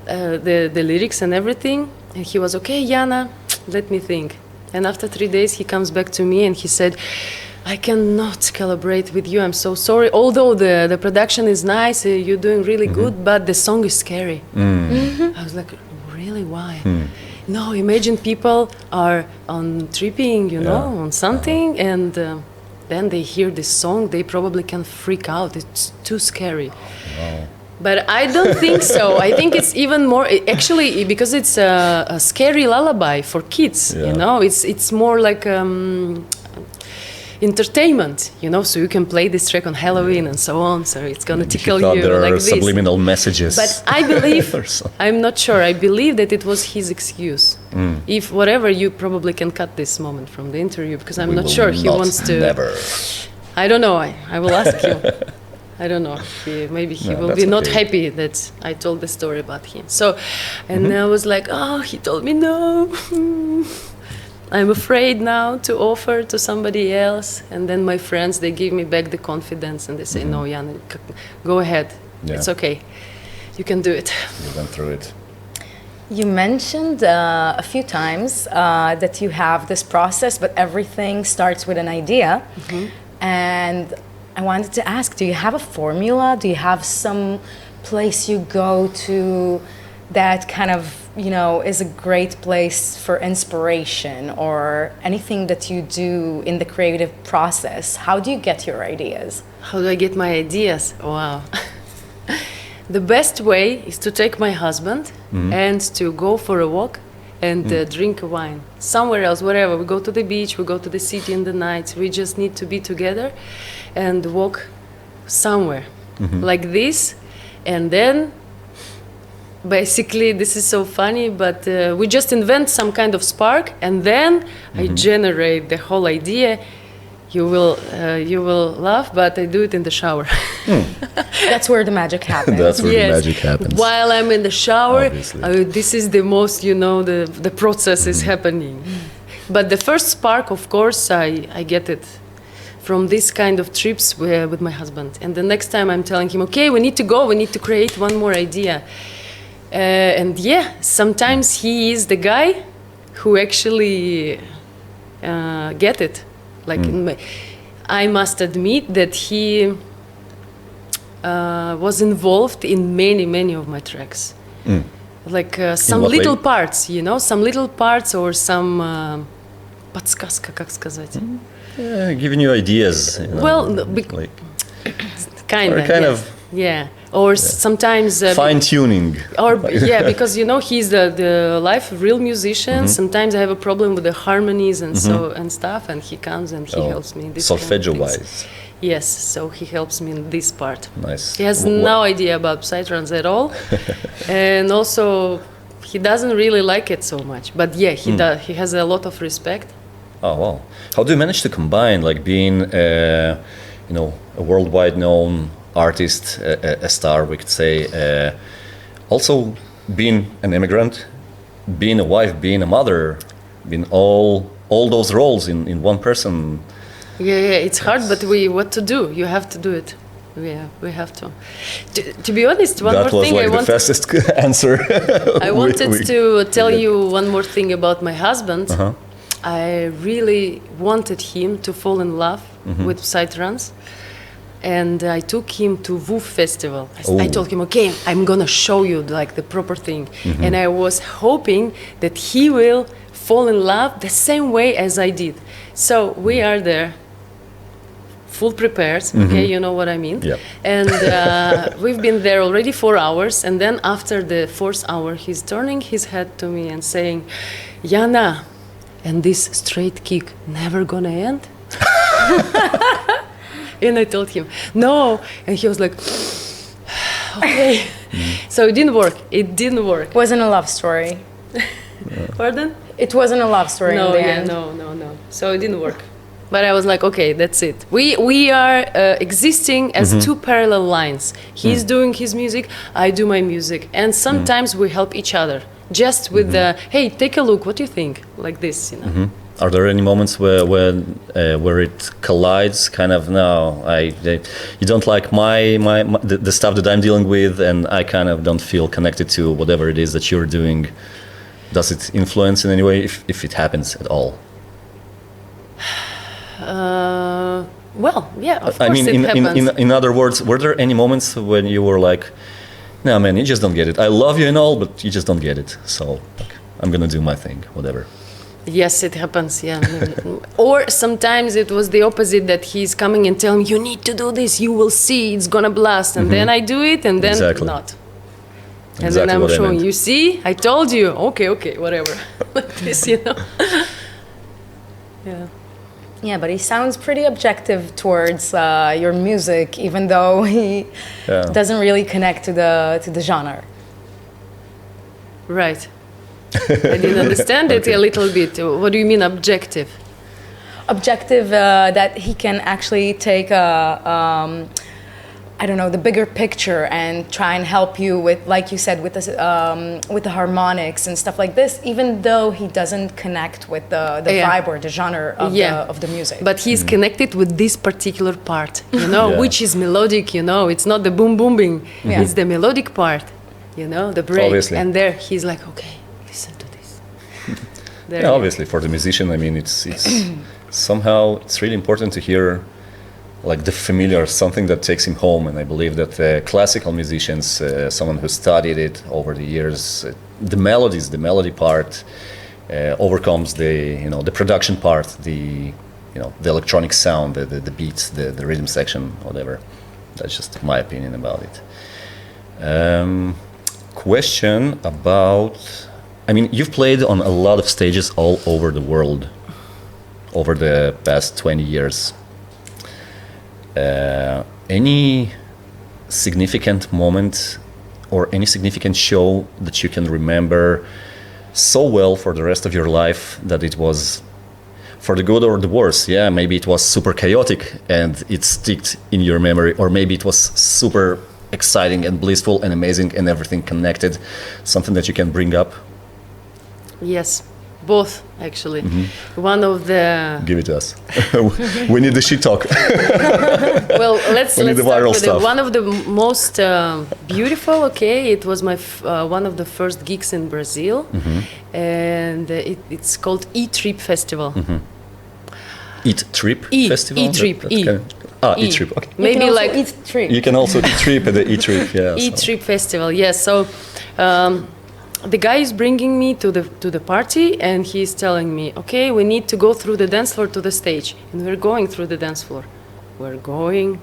the lyrics and everything. And he was, okay, Yana, let me think. And after 3 days, he comes back to me and he said, I cannot collaborate with you. I'm so sorry. Although the production is nice, you're doing really good, but the song is scary. I was like, really? Why? No, imagine people are on tripping, you know, on something, and then they hear this song, they probably can freak out. It's too scary. Wow. But I don't think so. I think it's even more, actually, because it's a scary lullaby for kids, you know. It's more like entertainment, you know, so you can play this track on Halloween and so on, so it's gonna tickle you there like are this. Subliminal messages. But I believe, I'm not sure, I believe that it was his excuse. If whatever, you probably can cut this moment from the interview, because I'm not sure he wants to. Never. I don't know, I will ask him. I don't know. Maybe he will be not happy that I told the story about him. So, and I was like, oh, he told me no. I'm afraid now to offer to somebody else. And then my friends, they give me back the confidence and they say, no, Jan, go ahead. Yeah. It's okay. You can do it. You went through it. You mentioned a few times that you have this process, but everything starts with an idea. And I wanted to ask, do you have a formula? Do you have some place you go to that kind of, you know, is a great place for inspiration, or anything that you do in the creative process? How do you get your ideas? How do I get my ideas? Wow. The best way is to take my husband and to go for a walk and drink a wine. Somewhere else, wherever. We go to the beach, we go to the city in the night. We just need to be together and walk somewhere like this. And then, basically, this is so funny, but we just invent some kind of spark, and then I generate the whole idea. You will laugh, but I do it in the shower. That's where the magic happens. That's where the magic happens. While I'm in the shower, this is the most, you know, the process is happening. But the first spark, of course, I get it from this kind of trips with my husband. And the next time I'm telling him, okay, we need to go, we need to create one more idea. And yeah, sometimes he is the guy who actually get it. Like I must admit that he was involved in many of my tracks. Like some little parts, you know, some little parts or some подсказка, как сказать. Yeah, giving you ideas. You know, well, like, kind of. Yeah. Or sometimes fine-tuning. Or yeah, because you know he's the live real musician. Sometimes I have a problem with the harmonies and so and stuff, and he comes and he helps me. Solfeggio-wise. Yes, so he helps me in this part. Nice. He has no idea about psytrance at all, and also he doesn't really like it so much. But yeah, he does. He has a lot of respect. Oh wow! How do you manage to combine like being, you know, a worldwide known artist, a star, we could say, also being an immigrant, being a wife, being a mother, being all those roles in one person? Yeah, it's hard, but what to do? You have to do it. Yeah, we have to. To be honest, one more thing that was like the fastest answer. I wanted to tell you one more thing about my husband. I really wanted him to fall in love with psytrance. And I took him to WOOF festival. I told him, okay, I'm gonna show you like the proper thing. And I was hoping that he will fall in love the same way as I did. So we are there, full prepared, okay, you know what I mean? Yep. And we've been there already 4 hours. And then after the 4th hour, he's turning his head to me and saying, Yana, and this straight kick never gonna end? And I told him, no. And he was like, okay. So it didn't work. It didn't work. It wasn't a love story. Pardon? It wasn't a love story in the end. No. So it didn't work. But I was like, okay, that's it. We are existing as two parallel lines. He's doing his music, I do my music. And sometimes we help each other. Just with the, hey, take a look, what do you think? Like this, you know. Are there any moments where it collides? Kind of, no, you don't like the stuff that I'm dealing with, and I kind of don't feel connected to whatever it is that you're doing. Does it influence in any way, if it happens at all? Well, yeah, of course I mean, it happens. in other words, were there any moments when you were like, "No, man, you just don't get it. I love you and all, but you just don't get it. So like, I'm gonna do my thing, whatever." Yes, it happens, yeah. Or sometimes it was the opposite, that he's coming and telling me, you need to do this, you will see, it's gonna blast. And then I do it, and then Exactly. not. And Exactly then I'm what I showing, meant. you see, I told you. Okay, whatever. Like this, you know. Yeah. Yeah, but he sounds pretty objective towards your music, even though he doesn't really connect to the genre. Right. I didn't understand it a little bit. What do you mean objective? Objective that he can actually take I don't know, the bigger picture and try and help you with, like you said, with the harmonics and stuff like this, even though he doesn't connect with the vibe or the genre of the music. But he's connected with this particular part, you know, which is melodic, you know. It's not the boom booming, it's the melodic part, you know, the break. Obviously. And there he's like, okay, listen to this. Yeah, obviously, for the musician, I mean, it's somehow it's really important to hear like the familiar, something that takes him home. And I believe that classical musicians, someone who studied it over the years, the melody part overcomes the production part, the electronic sound, the beats, the rhythm section, whatever. That's just my opinion about it. Question about, I mean, you've played on a lot of stages all over the world over the past 20 years. Any significant moment or any significant show that you can remember so well for the rest of your life that it was, for the good or the worse, yeah, maybe it was super chaotic and it sticked in your memory, or maybe it was super exciting and blissful and amazing and everything connected, something that you can bring up? Yes, both actually. One of the Give it to us. We need the shit talk. well, let's We need the start viral with stuff. one of the most beautiful. Okay, it was my one of the first gigs in Brazil, and it's called E-Trip Festival. Eat Trip Festival? E-Trip, That's E. kind of, E. E-Trip, okay. You Maybe can also like eat tree. You can also eat trip at the E-Trip, yeah. E-Trip Festival. Yes. So the guy is bringing me to the party, and he's telling me, okay, we need to go through the dance floor to the stage, and we're going through the dance floor. We're going.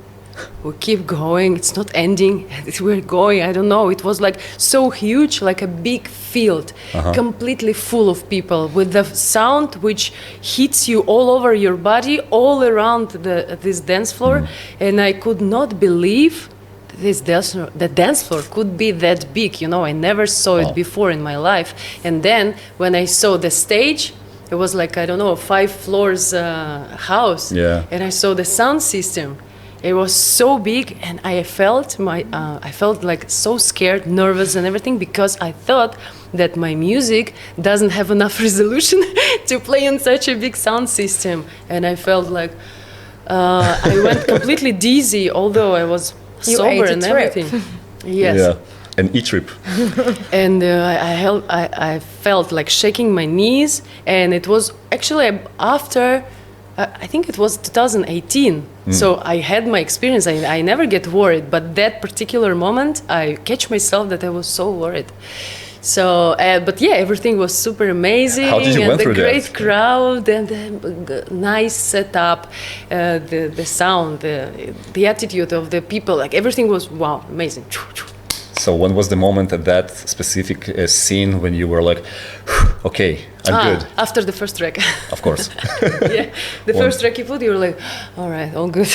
We keep going. It's not ending. We're going. I don't know. It was like so huge, like a big field, completely full of people, with the sound which hits you all over your body, all around this dance floor. And I could not believe the dance floor could be that big. You know, I never saw it before in my life. And then when I saw the stage, it was like, I don't know, 5 floors house. Yeah. And I saw the sound system. It was so big, and I felt like so scared, nervous, and everything, because I thought that my music doesn't have enough resolution to play on such a big sound system. And I felt like I went completely dizzy, although I was sober and everything. Yes. Yeah, an E-Trip. And I felt like shaking my knees, and it was actually after. I think it was 2018. So I had my experience. I never get worried, but that particular moment, I catch myself that I was so worried. So, but yeah, everything was super amazing. How did you and went the through great that? crowd and the nice setup, the sound, the attitude of the people. Like everything was wow, amazing. So when was the moment at that specific scene when you were like, okay, I'm good? After the first track. Of course. Yeah, the first track you put, you were like, all right, all good.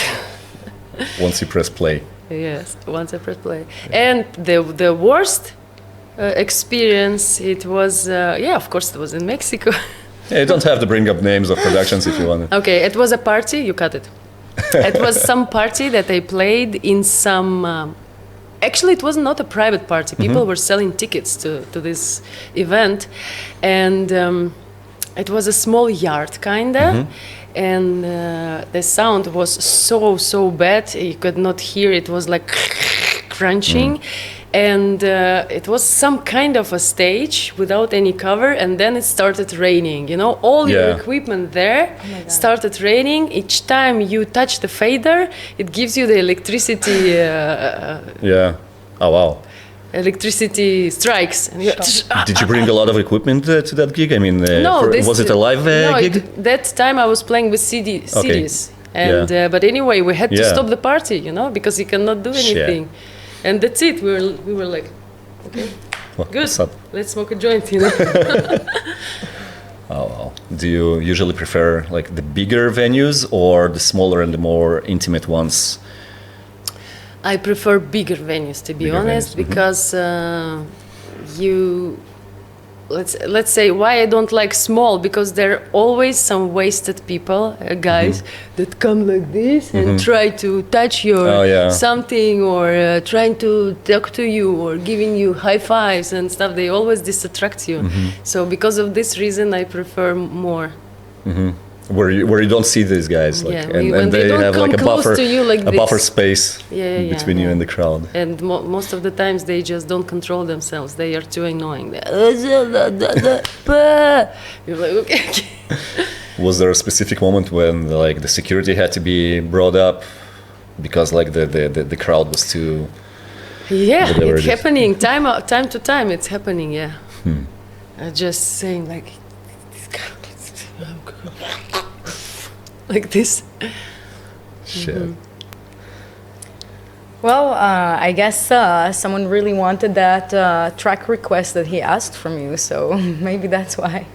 Once you press play. Yes, once I press play. And the worst experience, it was, of course, it was in Mexico. Yeah, you don't have to bring up names of productions if you want. Okay, it was a party, you cut it. It was some party that I played in some... actually, it was not a private party. People were selling tickets to this event. And it was a small yard kinda, and the sound was so bad you could not hear. It was like crunching, and it was some kind of a stage without any cover, and then it started raining. You know, all your equipment there started raining. Each time you touch the fader, it gives you the electricity. Oh wow. Electricity strikes. And Did you bring a lot of equipment to that gig? I mean, no, was it a live gig? That time I was playing with CDs. And but anyway, we had to stop the party, you know, because you cannot do anything. And that's it. We were like, okay, good. Let's smoke a joint, you know. Oh, wow. Do you usually prefer like the bigger venues or the smaller and the more intimate ones? I prefer bigger venues, to be honest, because let's say why I don't like small, because there are always some wasted people, guys that come like this and try to touch your something, or trying to talk to you, or giving you high fives and stuff. They always distract you. So because of this reason, I prefer more. Where you don't see these guys, like, and they don't have like a buffer, to you like buffer space between you and the crowd. And most of the times they just don't control themselves. They are too annoying. You're like, okay. Was there a specific moment when like the security had to be brought up because like the crowd was too? Yeah, it's happening time to time. It's happening. Yeah, just saying like. Like this. Shit. Well, I guess someone really wanted that track request that he asked from you, so maybe that's why.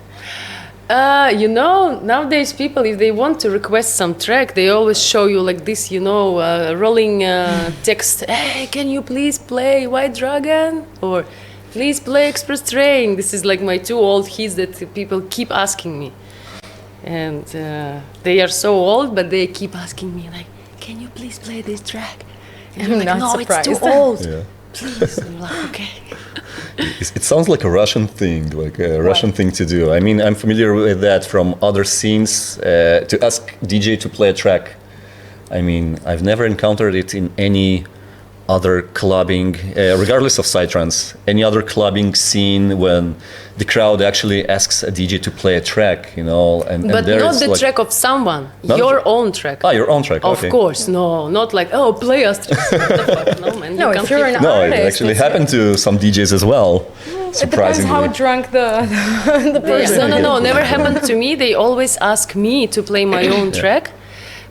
You know, nowadays people, if they want to request some track, they always show you like this, you know, rolling text. Hey, can you please play White Dragon? Or please play Express Train. This is like my two old hits that people keep asking me. And they are so old, but they keep asking me like, "Can you please play this track?" And I'm like, not no, surprised. it's too old. Yeah. Please. And I'm like, okay. It sounds like a Russian thing, like a Russian thing to do. I mean, I'm familiar with that from other scenes. To ask DJ to play a track. I mean, I've never encountered it in any other clubbing, regardless of psytrance, any other clubbing scene when the crowd actually asks a DJ to play a track, you know, but not the like, track of someone, your own track. Ah, your own track. Of course, no, not like play us. No, man, no, if you're an artist, no, it actually happened to some DJs as well. It depends how drunk the person. No, never happened to me. They always ask me to play my own track.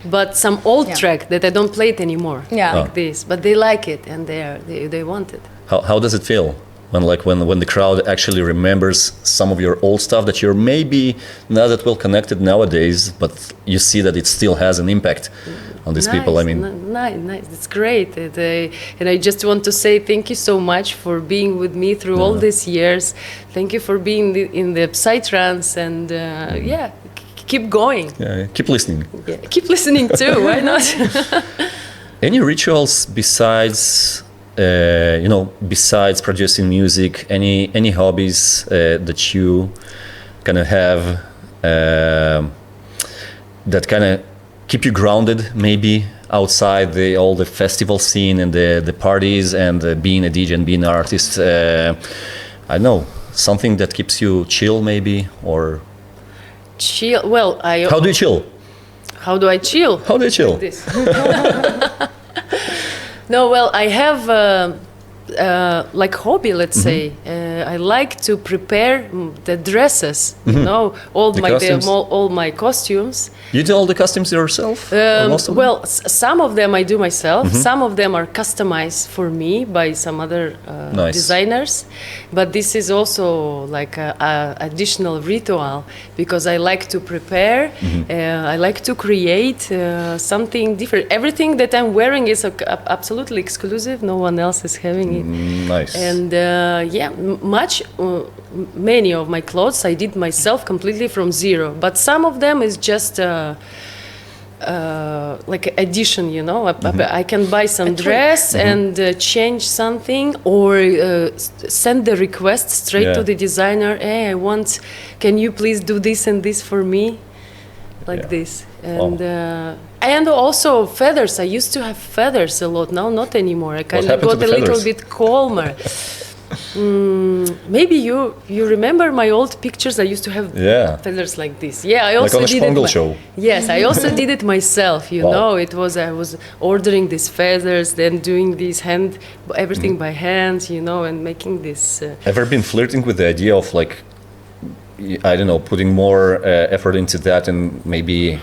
But some old track that I don't play it anymore, like this. But they like it and they want it. How does it feel when the crowd actually remembers some of your old stuff that you're maybe not that well connected nowadays, but you see that it still has an impact on these people? I mean, nice. It's great. And I just want to say thank you so much for being with me through all these years. Thank you for being in the psytrance and keep going. Yeah, keep listening. Yeah, keep listening too. Why not? Any rituals besides, besides producing music? Any hobbies that you kind of have that kind of keep you grounded, maybe outside all the festival scene and the parties and being a DJ and being an artist? I don't know, something that keeps you chill, maybe, or. Chill. Well, How do you chill? How do I chill? How do you chill? Like this. No, well, I have like hobby, let's say. I like to prepare the dresses. You know, all my costumes. You do all the costumes yourself? Well, some of them I do myself. Some of them are customized for me by some other designers. But this is also like a additional ritual because I like to prepare. I like to create something different. Everything that I'm wearing is absolutely exclusive. No one else is having it. Nice. And many of my clothes I did myself completely from zero. But some of them is just like addition, you know. I can buy some dress and change something, or send the request straight to the designer. Hey, can you please do this and this for me, like this. And also feathers. I used to have feathers a lot. Now not anymore. I kind of got a little bit calmer. Maybe you remember my old pictures. I used to have feathers like this. Yeah, I also like on a Spongel show. Yes, I also did it myself. You know, I was ordering these feathers, then doing this everything by hand. You know, and making this. Ever been flirting with the idea of like, I don't know, putting more effort into that and maybe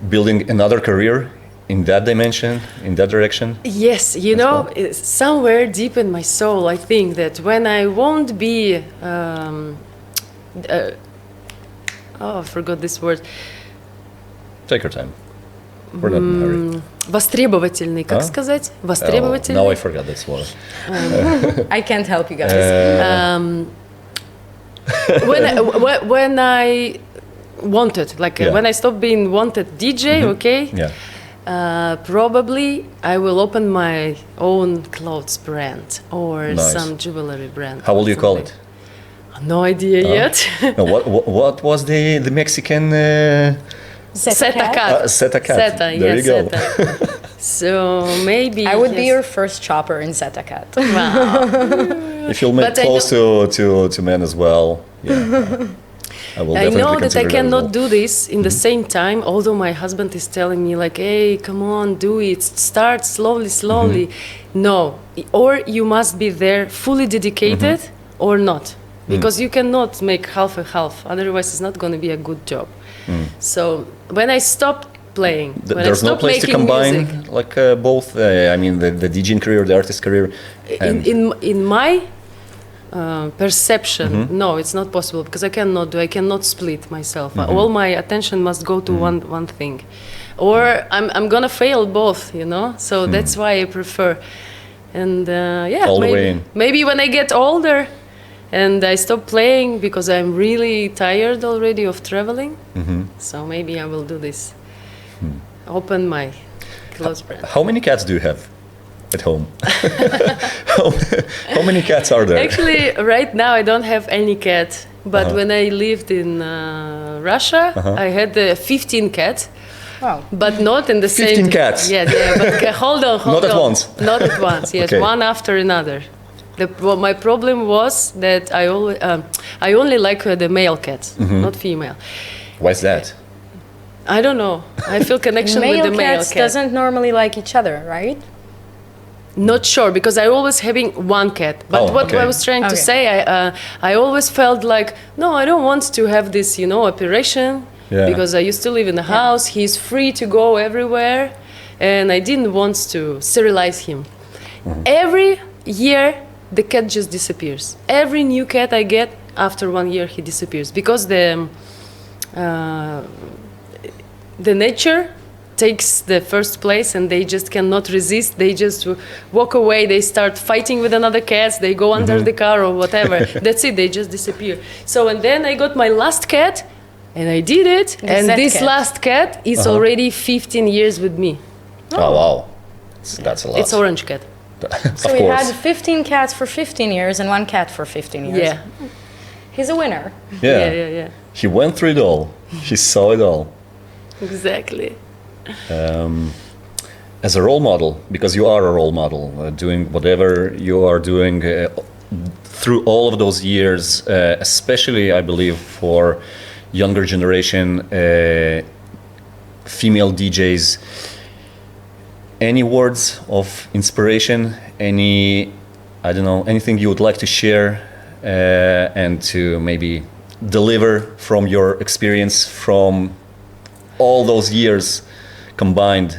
building another career in that dimension, in that direction? Yes, you know, somewhere deep in my soul, I think that when I won't be, I forgot this word. Take your time. We're not in a hurry. Востребовательный, как сказать? Востребовательный. Now I forgot this word. I can't help you guys. When I wanted, like when I stopped being wanted DJ, probably I will open my own clothes brand or some jewelry brand. How will you call it? No idea yet. No, what was the Mexican? Z-CaT. Z-CaT. There you go. So maybe I would be your first chopper in Z-CaT. Wow. If you'll make close to men as well, I know that I cannot do this in the same time, although my husband is telling me like, hey, come on, do it, start slowly. No, or you must be there fully dedicated or not, because you cannot make half and half, otherwise it's not going to be a good job. So when I stopped playing, there's no place to combine music, like both, I mean the DJing career, the artist career. In my perception, no, it's not possible, because I cannot split myself. All my attention must go to one thing, or I'm gonna fail both, you know. So that's why I prefer. And maybe when I get older and I stop playing because I'm really tired already of traveling, so maybe I will do this. Open my clothes brand. How many cats do you have at home? How many cats are there? Actually, right now I don't have any cat. But when I lived in Russia, I had 15 cats. Wow. But not in the 15 same... 15 cats? Yeah, but hold on. Not at once? Not at once, yes. Okay. One after another. My problem was that I only like the male cats, not female. Why is that? I don't know. I feel connection with the male cat. Doesn't normally like each other, right? Not sure, because I always having one cat. But I was trying to say, I always felt like, no, I don't want to have this, operation, because I used to live in a house. He's free to go everywhere, and I didn't want to sterilize him. Every year, the cat just disappears. Every new cat I get, after 1 year, he disappears, because the nature takes the first place, and they just cannot resist. They just walk away. They start fighting with another cat. They go under the car or whatever. That's it. They just disappear. So, and then I got my last cat, and I did it. And this last cat is already 15 years with me. Oh, wow. That's a lot. It's orange cat. So we had 15 cats for 15 years and one cat for 15 years. Yeah. He's a winner. Yeah. He went through it all. He saw it all. Exactly. As a role model, because you are a role model, doing whatever you are doing through all of those years, especially, I believe, for younger generation female DJs, any words of inspiration, anything you would like to share and to maybe deliver from your experience from all those years combined?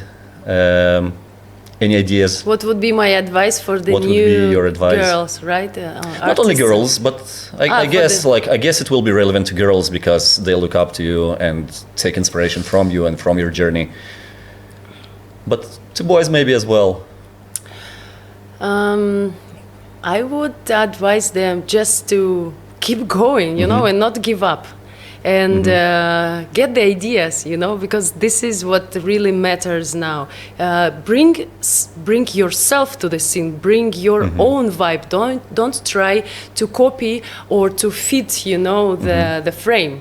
Any ideas? What would be my advice for the new girls, right? Not only girls, but I guess it will be relevant to girls because they look up to you and take inspiration from you and from your journey. But to boys maybe as well. I would advise them just to keep going, and not give up. and get the ideas, because this is what really matters now. Bring yourself to the scene, bring your own vibe. Don't try to copy or to fit, the frame.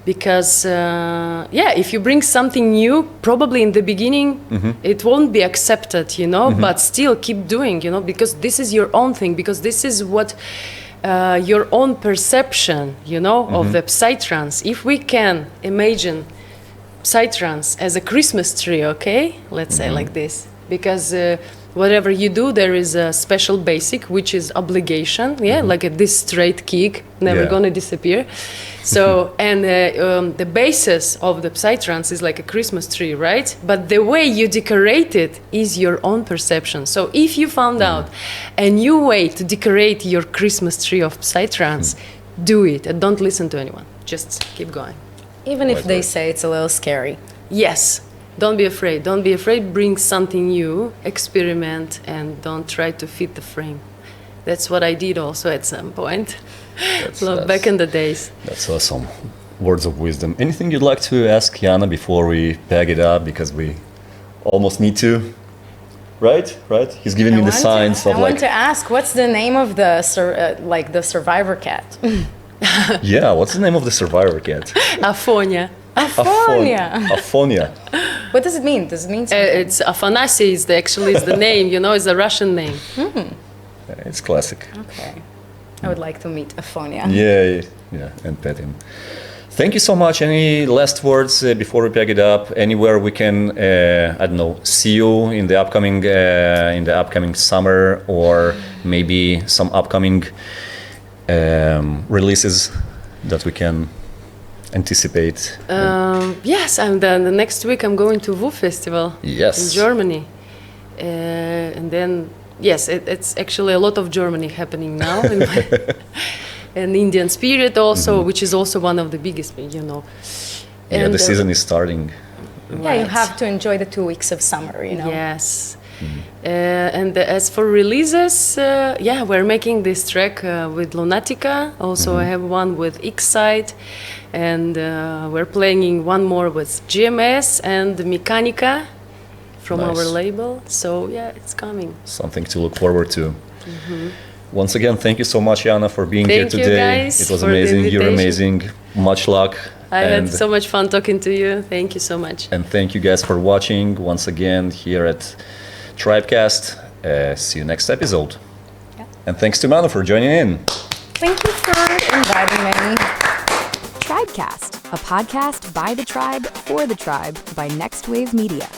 Because, if you bring something new, probably in the beginning, it won't be accepted, but still keep doing, because this is your own thing, because this is what your own perception, of the psytrance. If we can imagine psytrance as a Christmas tree, okay? Let's say like this. Because whatever you do, there is a special basic, which is obligation, like this straight kick, never gonna disappear. So, and the basis of the psytrance is like a Christmas tree, right? But the way you decorate it is your own perception. So if you found out a new way to decorate your Christmas tree of psytrance, do it and don't listen to anyone. Just keep going. Even if they say it's a little scary. Yes. Don't be afraid. Don't be afraid. Bring something new, experiment, and don't try to fit the frame. That's what I did also at some point. Back in the days. That's awesome. Words of wisdom. Anything you'd like to ask Yana before we pack it up? Because we almost need to. Right? He's giving me the signs of I want to ask, what's the name of the the survivor cat? Yeah, what's the name of the survivor cat? Aphonia. Aphonia. What does it mean? Does it mean something? It's Afanasy is the name, it's a Russian name. It's classic. Okay. I would like to meet Aphonia. Yeah, and pet him. Thank you so much. Any last words before we pack it up? Anywhere we can, see you in the upcoming summer, or maybe some upcoming releases that we can anticipate? Yes, and then the next week I'm going to WU Festival in Germany. And then, yes, it's actually a lot of Germany happening now. And Indian Spirit also, which is also one of the biggest, And the season is starting. Yeah, you have to enjoy the 2 weeks of summer, Yes. And as for releases, we're making this track with Lunatica. Also, I have one with X-Side. And we're playing one more with GMS and Mechanica from our label. So, it's coming. Something to look forward to. Once again, thank you so much, Yana, for being here today. Thank you, guys, it was amazing. You're amazing. Much luck. I had so much fun talking to you. Thank you so much. And thank you guys for watching once again here at Tribecast. See you next episode. Yeah. And thanks to Manu for joining in. Thank you for inviting me. Tribecast, a podcast by the tribe for the tribe by Next Wave Media.